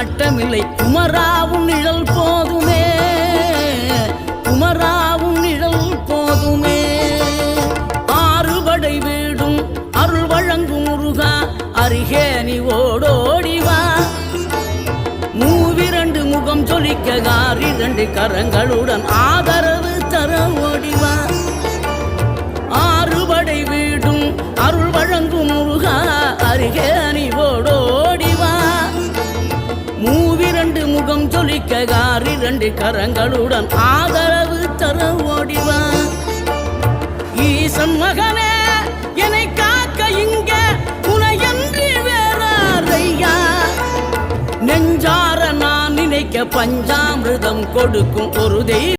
நாட்டமில்லை குமராவும் நிழல் போதுமே, குமராவும் நிழல் போதுமே. ஆறுபடை வீடும் அருள் வழங்கும் முருகா அருகே நீ ஓடோடிவா. மூவிரண்டு முகம் சொலிக்க காரிரண்டு கரங்களுடன் ஆதரவு தர ஓடிவா. ஆறுபடை வீடும் அருள் வழங்கும் முருகா அருகே நீ ஓடோடிவா. மூவிரண்டு முகம் சொலிக்க காரிரண்டு கரங்களுடன் ஆதரவு தர ஓடிவா. ஈசன் மகனே என்னை காக்க இங்க உனையன்றி வேறாரையா. நெஞ்சார நான் நினைக்க பஞ்சாமிர்தம் கொடுக்கும் ஒரு தெய்வம்